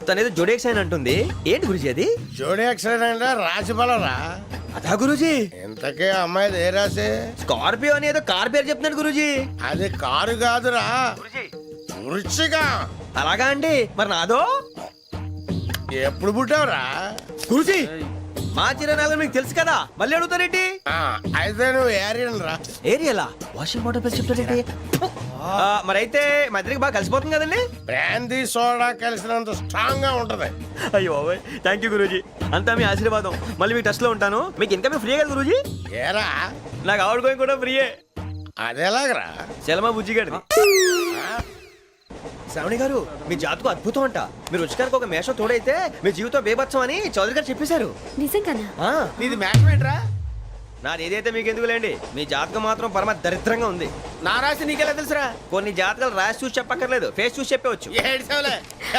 తనేదో జోడేక్స్ అని అంటుంది. ఏంటి గురుజీ అది? జోడి యాక్సిడెంట్ రాసి బలరా? అదా గురుజీ? ఇంతకే అమ్మాయి ఏ రాసి? స్కార్పియో అని ఏదో కార్ పేరు చెప్తున్నాడు గురుజీ. అది కారు కాదురా, వృచ్చిక. అలాగా అండి, మరి నాదో? ఎప్పుడు పుట్టావురా? గురుజీ, మా చిరనాలు మీకు తెలుసు కదా, మళ్ళీ అడుగుతారేంటి? అయితే నువ్వు ఏరియన్ రా. ఏరియలా? వాషింగ్ వాటర్ పేరు చెప్తారేంటి? మరైతే మా ఇద్దరికి బాగా కలిసిపోతుంది కదండి. బ్రాందీ సోడా కలిసినంత స్ట్రాంగ్ గా ఉంటది. అయ్యో థ్యాంక్ యూ గురూజీ, అంతా మీ ఆశీర్వాదం. మళ్ళీ మీకు టచ్ లో ఉంటాను. మీకు ఇన్కమ్ ఫ్రీ కదా గురూజీ? ఏరా, నాకు అవుట్ గోయింగ్ కూడా ఫ్రీయే. అదెలాగరా? చలమా బుజ్జి గారిది. శ్రావణి గారు, మీ జాతకు అద్భుతం అంట. మీరు రుచికారికి ఒక మేషం తోడైతే మీ జీవితం బేబత్సం అని చౌదరి గారు చెప్పేశారు. నిజంగానా? నీది మ్యాచ్ ఏంట్రా? నాది ఏదైతే మీకు ఎందుకులేండి, మీ జాతకం మాత్రం పరమ దరిద్రంగా ఉంది. నా రాసి నీకెలా తెలుసురా? కొన్ని జాతకాలు రాసి చూసి చెప్పక్కర్లేదు, ఫేస్ చూసి చెప్పవచ్చు.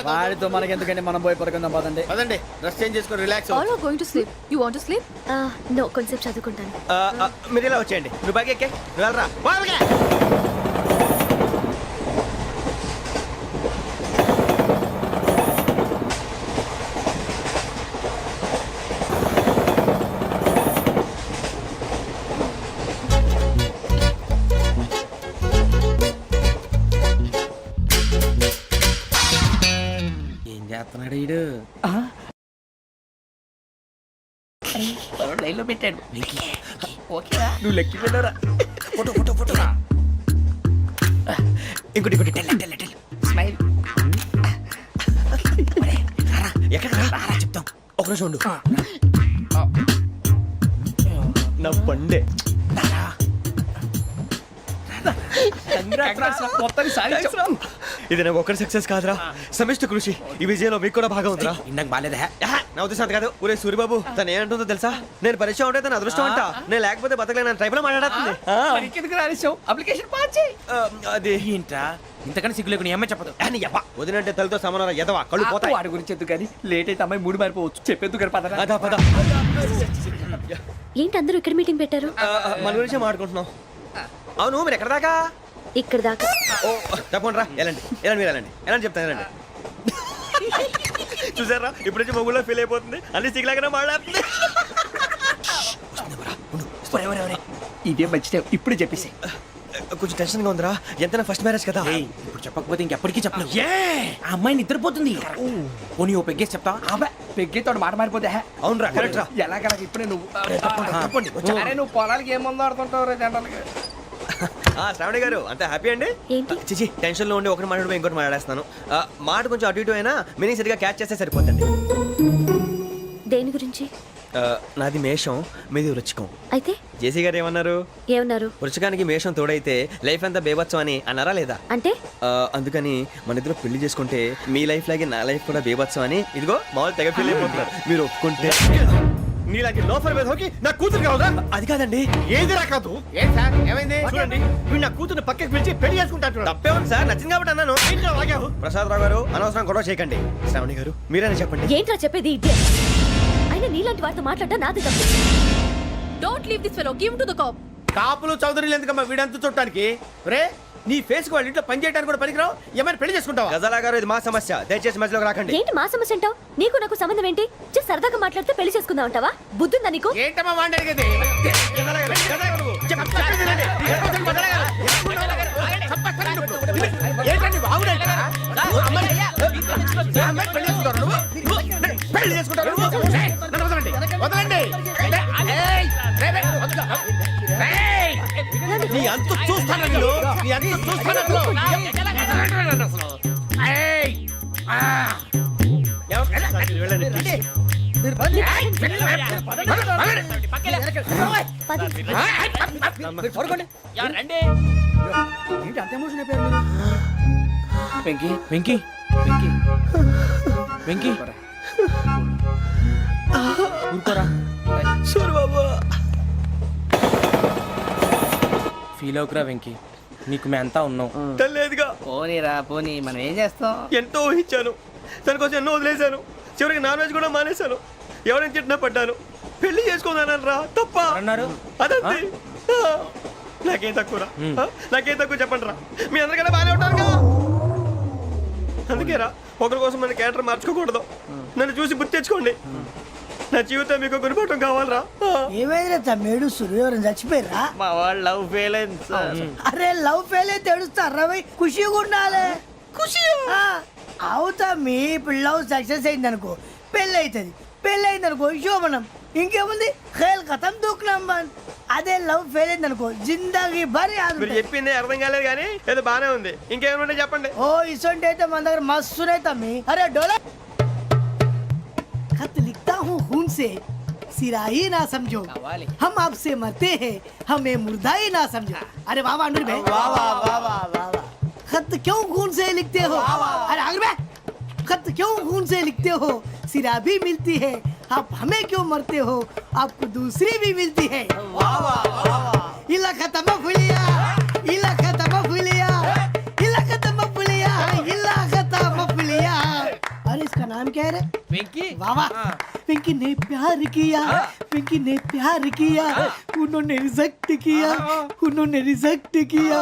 వాడితో మనకి ఎందుకంటే మనం పోయి పడుకుందాం పదండి. పదండి, డ్రెస్ చేంజ్ చేసుకొని relax. All are going to sleep. You want to sleep? No, కొంచెం చదువుకుంటాను. మీరు ఇలా వచ్చేయండి, నువ్వు బాగా ఎక్కే, నువ్వు వెళ్ళరా. ఏం చేస్తున్నాడు ఈడు? లైన్ లో పెట్టాడు. నువ్వు లెక్కి పెట్టారా? Photo photo photo. ఇంకోటి ఇంకోటి టెల్ స్మైల్. ఎక్కడ రారా చెప్తాం. ఒక నిమిషం ఉండు. నా పండే ఇది నాకు ఒక్కరి సక్సెస్ కాదురా, సమిష్టి కృషి. ఈ విజయంలో మీకు కూడా భాగం ఉందిరా. ఇందాక బాలేదా? నా ఉద్దేశం అంత కాదు. ఊరే సూరిబాబు, తను ఏమంటుందో తెలుసా? నేను పరిచయం ఉంటే తన అదృష్టం అంట, నేను లేకపోతే బతకలేను ట్రైబ్ లో మాట్లాడుతుంది. అప్లికేషన్ పాస్ చేయి. అది ఏంట్రా ఇంతకన్నా సిగ్గు లేకుండా ఏమై చెప్పదు. వదినంటే తలతో సమానం ఎదవా, కళ్ళు పోతాయి. వాడి గురించి ఎందుకు కానీ లేట్ అయితే అమ్మాయి మూడు మారిపోవచ్చు. చెప్పేందుకు గారు పద. అదా పద. ఏంటి అందరూ ఇక్కడ మీటింగ్ పెట్టారు? మన గురించే మాట్లాడుకుంటున్నాం. అవును మీరు ఎక్కడ దాకా ఇక్కడ దాకా. ఓ తప్పకుండా రా వెళ్ళండి వెళ్ళండి మీరు వెళ్ళండి వెళ్ళండి చెప్తాను వెళ్ళండి చూసారా ఇప్పుడు నుంచి మొగుల్లో ఫీల్ అయిపోతుంది అన్ని సిగ్లాగానే మాట్లాడుతుంది ఇదే మంచి టైం ఇప్పుడు చెప్పేసి. కొంచెం టెన్షన్ గా ఉందిరా ఎంతైనా ఫస్ట్ మ్యారేజ్ కదా ఇప్పుడు చెప్పకపోతే ఇంకెప్పటికీ చెప్పలేవు. ఆ అమ్మాయి నిద్రపోతుంది. పోనీ ఓ పెగ్గేసి చెప్తా. పెగ్గేతో మాట మారిపోతే అవునురా కరెక్ట్ రా ఎలాగలా ఇప్పుడే నువ్వు తప్పండి అరే నువ్వు పొలాలకి ఏం ముందు ఆడుతుంటావు రే జనరల్గా. శ్రావణి గారు అంతా హ్యాపీ అండి ఏంటి? చిచి టెన్షన్ లో ఉండి ఒకటి మాట్లాడిపోయి ఇంకోటి మాట్లాడేస్తున్నాను మాట కొంచెం అటు ఇటు అయినా మీనింగ్ సరిగా క్యాచ్ చేస్తే సరిపోతుంది దేని గురించి? నాది మేషం మీది వృచ్చికం అయితే జేసీ గారు ఏమన్నారు ఏమన్నారు? వృచ్చికానికి మేషం తోడైతే లైఫ్ అంతా బేబత్సం అని అన్నారా లేదా అంటే అందుకని మన ఇద్దరు పెళ్లి చేసుకుంటే మీ లైఫ్ లాగే నా లైఫ్ కూడా బేబత్సం అని ఇదిగో మామూలు తెగ పెళ్లి అయిపోతున్నారు మీరు ఒప్పుకుంటే నీలాంటి లోఫర్ మీద హోకి నా కూతురు కావదా? అది కాదండి ఏది రాకాదు? ఏం సార్ ఏమైంది? చూడండి వీడు నా కూతురు పక్కకి పిలిచి పెళ్లి చేసుకుంటాడు. తప్పే ఉంది సార్ నచ్చింది కాబట్టి అన్నాను ప్రసాద్ రావు గారు అనవసరం గొడవ చేయకండి శ్రావణి గారు మీరైనా చెప్పండి ఏంట్రా చెప్పేది? ఇదే అయినా నీలాంటి వారితో మాట్లాడటం నాది తప్పు. Don't leave this fellow. Give him to the cop. కాపులు చౌదరులు ఎందుకమ్మా వీడంతా చూడటానికి? రే నీ ఫేస్ కు వాళ్ళ ఇంట్లో పని చేయడానికి కూడా పనికిరావు. ఏమైనా పెళ్లి చేసుకుంటావా? గజాలా గారు ఇది మా సమస్య దయచేసి మధ్యలోకి రాకండి ఏంటి మా సమస్య అంటావు? నీకు నాకు సంబంధం ఏంటి? జస్ట్ సరదాగా మాట్లాడితే పెళ్లి చేసుకుందాం అంటావా? బుద్ధుందా నీకు? ఏంటమ్మా వాడి అడిగేది? ఏంటండి బాగుండేట? పెళ్లి చేసుకుంటారు నువ్వు? నన్ను వదలండి వదలండి. నీ అంత చూస్తాను నేను. నీ అంత చూస్తాను అసలు. ఏంటి అంత ఎమోషన్ అయిపోయారు మీరు? వెంకీ వెంకీ వెంకీ వెంకీ ఊరుకోరా. ఫీల్ అవుకురా వెంకీ, నీకు మేమంతా ఉన్నాం. తెలియదుగా పోనీరా పోనీ మనం ఏం చేస్తాం? ఎంతో ఊహించాను తన కోసం ఎన్నో వదిలేశాను చివరికి నాన్ వెజ్ కూడా మానేశాను ఎవరైనా తిట్టినా పడ్డాను పెళ్లి చేసుకుందానని రా తప్ప అన్నారు అదంతే నాకేం తక్కువరా నాకేం తక్కువ చెప్పండి రా మీ అందరికన్నా బాగానే ఉంటారు కదా అందుకే రా ఒకరి కోసం మన క్యారెక్టర్ మార్చుకోకూడదు నన్ను చూసి గుర్తు తెచ్చుకోండి నా జీవితం మీకు గురిపటం కావాలరా ఏమైందిరా తమ్మేడు సూర్యవరం చచ్చిపోయిరా? మా వాళ్ళు లవ్ ఫెయిల్ అయింది సార్. అరే లవ్ ఫెయిల్ అయితే ఏడుస్తారా భయ్? ఖుషిగా ఉండాలి. ఖుషి అవుతా మీ ఇప్పుడు లవ్ సక్సెస్ అయింది అనుకో పెళ్ళి అవుతుంది. పెళ్ళి అయింది అనుకో శోభనం. ఇంకేముంది ఖేల్ కథం దూకునాం బాన్. అదే లవ్ ఫెయిల్ అయింది అనుకో జిందాగీ భారీ మీరు చెప్పింది అర్థం కాలేదు కానీ ఏదో బాగానే ఉంది ఇంకేమైనా చెప్పండి. ఓ ఇసొంటి అయితే మన దగ్గర మస్తునే తమ్మి. అరే డోలా खत लिखता हूँ खून से सिरा ही ना समझो हम आपसे मरते हैं हमें मुर्दा ही ना समझो. अरे वाह वाह अनुर भाई वाह वाह वाह वाह वाह. खत क्यों खून से लिखते हो? अरे अनुर भाई खत क्यों खून से लिखते हो? सिरा भी मिलती है आप हमें क्यों मरते हो? आपको दूसरी भी मिलती है. वाह वाह वाह. इला खत्म फुलिया इला खत्म फुलिया इला खत्म फुलिया इला खत्म फुलिया. अरे इसका नाम क्या है रे? వెంకీ वाह वाह. पिंकी ने प्यार किया पिंकी ने प्यार किया उन्होंने रिजेक्ट किया उन्होंने रिजेक्ट किया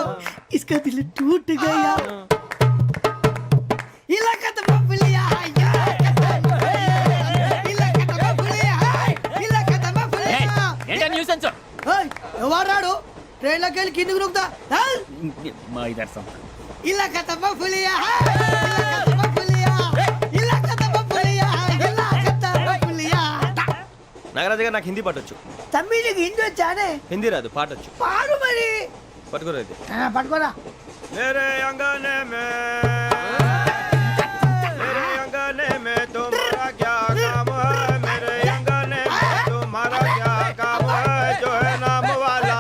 इसका दिल टूट गया. इलाका तो बबलिया इलाका तो बबलिया इलाका तो बबलिया. ఏంటా న్యూసెన్స్? ओए ఎవరు రాడు ట్రైన్ లోకి వెళ్ళి కిందికి నొక్కుతా. మా ఇదర్సం ఇలాకా तो बबलिया इलाका तो बबलिया इलाका तो बबलिया इलाका तो बबलिया. నాగరాజు గారు నాకు హిందీ పాటొచ్చు తమ్మి నీకు హిందీ వచ్చానే? హిందీ రాదు పాటొచ్చు పాడు మరి. పట్టుకోలేదు పట్టుకోరా. मेरे अंगने में तुम्हारा क्या काम है मेरे अंगने में तुम्हारा क्या काम है जो है नाम वाला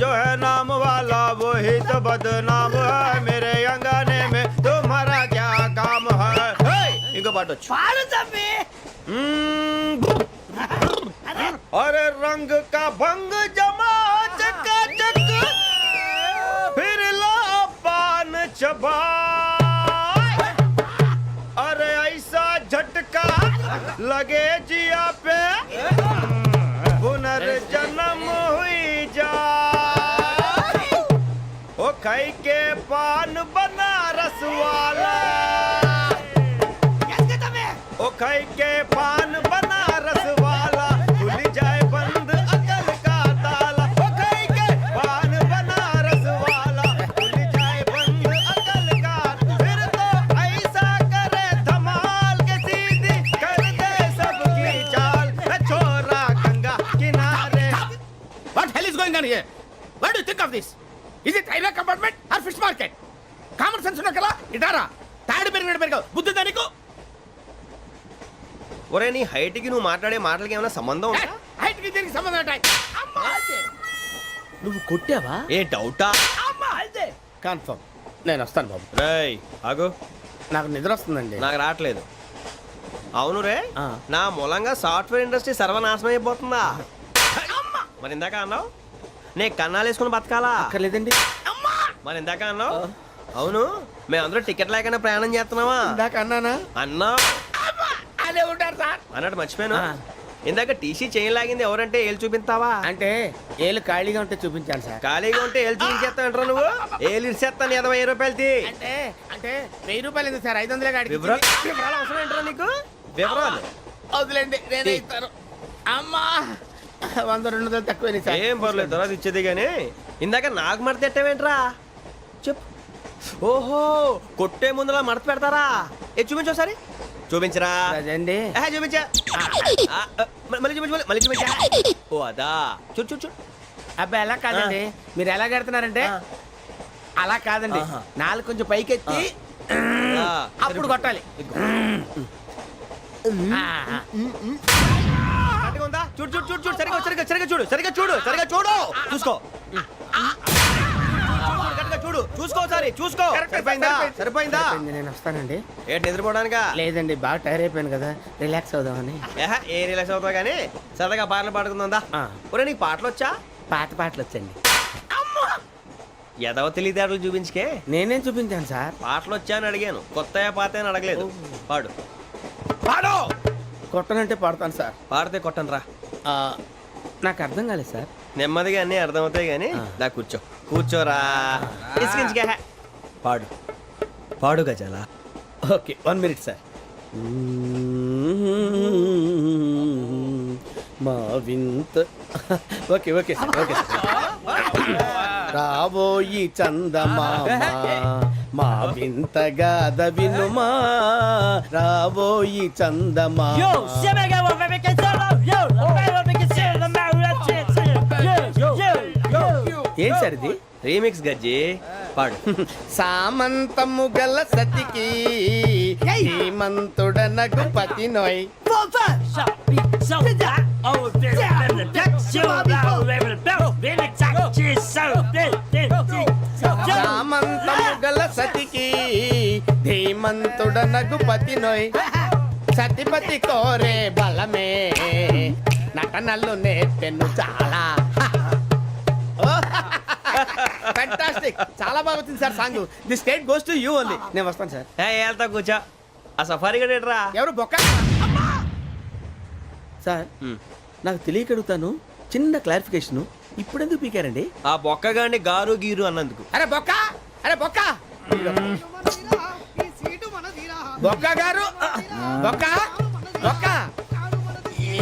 जो है नाम वाला वही तो बदनाम है मेरे अंगने में तुम्हारा क्या काम है इनको पाटो పాడు తమ్మి. अरे रंग का भंग जमा चकाचक फिर ला पान चबा अरे ऐसा झटका लगे जिया पे पुनर्जन्म हुई जा खाई के पान बनारस वाला ओ खाई के पान बनारस वाला खुल जाए बंद अकल का ताला ओ खाई के पान बनारस वाला खुल जाए बंद अकल का फिर तो ऐसा करे धमाल के सीधी कर दे सबकी चाल छोरा गंगा किनारे. What hell is going on here? What do you think of this? Is it railway compartment or fish market? Common sense ఉన్న కదా ఇటారా తాడు పెరిగాడు బుద్ధి దానికి ఒరే నీ హైట్ కి నువ్వు మాట్లాడే మాటలకి ఏమైనా సంబంధం ఉందా? హైట్ కి దీనికి సంబంధం ఉంటాయి. అమ్మా నువ్వు కొట్టావా? ఏ డౌటా? అమ్మా అయితే కన్ఫర్మ్ నేను వస్తాను బాబు. రేయ్ ఆగు, నాకు నిద్ర వస్తుందండి. నాకు రావట్లేదు. అవును రే, నా మూలంగా సాఫ్ట్వేర్ ఇండస్ట్రీ సర్వనాశనం అయిపోతుందా? మరి ఇందాక అన్నావు నే కన్నాలు వేసుకుని బతకాలా? అక్కర్లేదండి. మరి ఇందాక అన్నావు అవును మేమందరూ టికెట్ లేకుండా ప్రయాణం చేస్తున్నావా? ఇందాక అన్నానా? అన్నా అదే ఉంటారు సార్. అన్నట్టు మర్చిపోయాను. ఇందాక టీసీ చేయి లాగింది ఎవరంటే ఏళ్ళు చూపిస్తావా? అంటే ఏళ్ళు ఖాళీగా ఉంటే చూపించాను సార్. ఖాళీగా ఉంటే ఏళ్ళు చూపించేస్తానంటారా నువ్వు? ఏళ్ళు ఇచ్చేస్తాను 20 రూపాయలది. అంటే అంటే 1000 రూపాయలు ఎందుకు సార్? 500 గాడికి వివరాలు అవసరం ఏంట్రా నీకు? వివరాలు వదిలేండి నేనే ఇస్తాను. అమ్మా 100-200 తక్కువ సార్. ఏం పర్లేదు తర్వాత ఇచ్చేది కానీ ఇందాక నాకు మడత ఎట్టవేంట్రా చెప్పు. ఓహో కొట్టే ముందులా మడత పెడతారా? ఏ చూపించు ఒకసారి. చూపించరా? అదండి చూపించా. మళ్ళీ చూపించు, మళ్ళీ చూపించా. ఓ అదా చూడు చూడు చూడు. అబ్బాయి ఎలా కాదండి, మీరు ఎలా కడుతున్నారంటే అలా కాదండి. నాలుగు కొంచెం పైకెత్తి అప్పుడు కొట్టాలి. కరెక్ట్గా ఉందా? చూడు చూడు చూడు చూడు సరిగా సరిగా సరిగా చూడు సరిగా చూడు సరిగా చూడు చూసుకో. కరెక్ట్గా చూడు చూసుకో ఒకసారి చూసుకో. సరిపోయిందా? సరిపోయిందా? నేను వస్తానండి. ఏంటి నిద్రపోవడానికా? లేదండి బాగా టైర్ అయిపోయాను కదా, రిలాక్స్ అవుదామని. ఏ రిలాక్స్ అవుతావు కానీ సరదాగా పాటలు పాడుకుందా? ఒరే నీకు పాటలు వచ్చా? పాత పాటలు వచ్చండి. ఎదవ తెలివితేటలు చూపించుకే. నేనేం చూపించాను సార్? పాటలు వచ్చా అని అడిగాను, కొత్త పాత అని అడగలేదు. పాడు పాడు. కొట్టనంటే పాడతాను సార్. పాడితే కొట్టను రా. నాకు అర్థం కాలేదు సార్. నెమ్మదిగా అన్నీ అర్థమవుతాయి కానీ దా కూర్చో. కూర్చోరా. ఇసుకించుకే. పాడు పాడు గజాల. Okay 1 minute sir. మా వింత okay okay sir okay sir. రాబోయి చందమామ మా వింత గాథ వినుమా, రాబోయి చందమామ. ఏం సార్ ఇది? రీమిక్స్ గజ్జి. పాడు. సామంతము గల సతికి హేమంతుడనగు పతి నోయ్. సామంతము గల సతికి ధీమంతుడనగు పతి నోయ్. సతిపతి కోరే బలమే నటనలు నేర్పెను చాలా. ఫ్యాంటాస్టిక్, చాలా బాగా వచ్చింది sir song. The state goes to you only. నేను వస్తాను సార్. వెళ్తా కూర్చో. ఆ సఫారీ గడేట్రా? ఎవరు బొక్క సార్? నాకు తెలియక అడుగుతాను, చిన్న క్లారిఫికేషన్. ఇప్పుడు ఎందుకు పీకారండి? ఆ బొక్కగాండి గారు గీరు అన్నందుకు. అరే బొక్క, అరే బొక్క, బొక్క గారు, బొక్క బొక్క.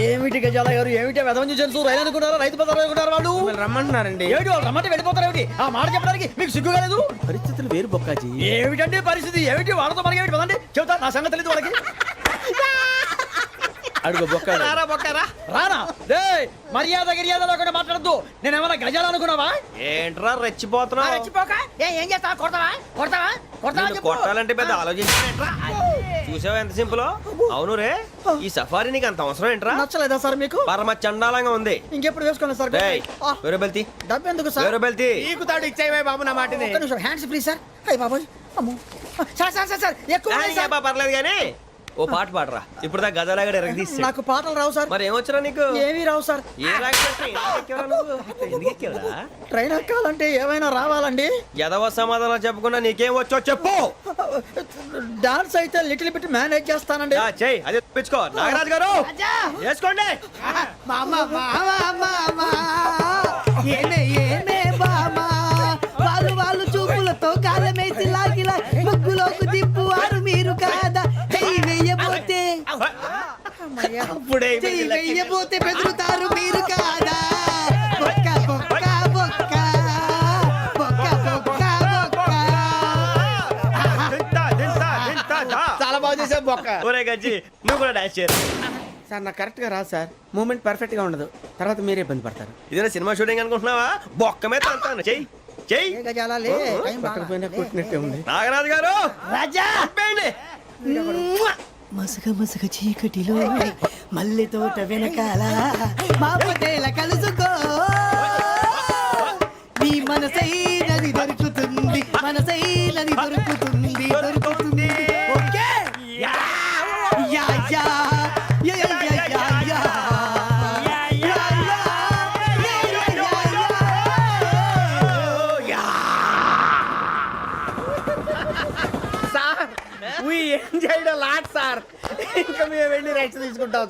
ఏమిటి గజాల గారు, ఏమిటి వెదవం చూసాను రైలు అనుకున్నారా? రైతు బజార్ అనుకున్నారు వాళ్ళు. రమ్మంటున్నారండి. ఏమిటి వాళ్ళు రమ్మంటే వెళ్ళిపోతారు? ఏమిటి ఆ మాట చెప్పడానికి మీకు సిగ్గు కాలేదు? పరిస్థితులు వేరు బొక్కాజీ. ఏమిటండి పరిస్థితి? ఏమిటి వాళ్ళతో మనకి ఏమిటి పదండి చెబుతా, నా సంగతి తెలియదు వాళ్ళకి. అడుగు బొక్క. రారా బొక్కరా. రానా రే, మర్యాద గిర్యాద లేకుండా మాట్లాడద్దు. నేనేమన్నా గజాలు అనుకున్నావా? ఏంట్రా రెచ్చిపోతున్నావు? రెచ్చిపోక ఏం చేస్తావా? కొడతావా కొడతావా కొడతావా నిన్ను కొట్టాలంటే పెద్ద ఆలోచించా. చూసావా ఎంత సింపుల్? అవును రే, ఈ సఫారీ నీకు అంత అవసరం ఏంట్రా? నచ్చలేదా సార్ మీకు? పరమ చండాలంగా ఉంది. ఇంకెప్పుడు వేసుకోండి సార్. వేరే బెల్తి. డబ్బు ఎందుకు సార్? వేరే బెల్తి. నీకు తాడు ఇచ్చేవే బాబు నా మాటని. Hands free sir. అయ్యి బాబోయ్, అమ్మో సార్ సార్ సార్ సార్ ఎక్కువ ఉన్నాయి సార్. పర్లేదు కానీ ఓ పాట పాడరా. ఇప్పుడు దా గదలాగడ ఎరగ తీసి. నాకు పాటలు రావు సార్. మరి ఏమొచ్చరా నీకు? ఏమీ రావు సార్. ఏ రాకెవరా? ట్రైన్ ఎక్కాలంటే ఏమైనా రావాలండి. ఎదవ సమాధానం చెప్పకుండా నీకేం వచ్చో చెప్పు. డాన్స్ అయితే లిటిల్ బిట్ మేనేజ్ చేస్తానండి. చెయ్యి అదే తెప్పించుకో. నాగరాజు గారు వేసుకోండి. ఏమే ఏమే బామా వాళ్ళు వాళ్ళు చూపి కలిసి లాగిలా ముగ్గులోకి తిప్పువారు మీరు కాదా చెయ్యి వేయబోతే చెయ్యి వేయబోతే బెదురుతారు మీరు కాదా బొక్క బొక్క బొక్క బొక్క బొక్క బొక్క చాలా బాగా చేసావు బొక్క. ఒరే గజ్జి నువ్వు కూడా డాన్స్ చేయరు. సార్ నాకు కరెక్ట్ గా రాదు సార్. మూమెంట్ పర్ఫెక్ట్ గా ఉండదు, తర్వాత మీరే ఇబ్బంది పడతారు. ఇదేనా సినిమా షూటింగ్ అనుకుంటున్నావా? బొక్క మీద అంటాను. చెయ్యి చెయ్యి. పక్కన కొట్టినట్టే ఉంది. నాగరాజు గారు రాజా ఆపేయండి. మసక మసక చీకటిలో మల్లె తోట వెనకాల మా పటేల కలుసుకో నీ మనసైనది దొరుకుతుంది మనసైనది దొరుకుతుంది దొరుకుతుంది okay yeah yeah yeah yeah yeah yeah yeah sir we enjoyed a lot, sir. ఇంకా మేము వెళ్ళి రెస్ట్ తీసుకుంటాం.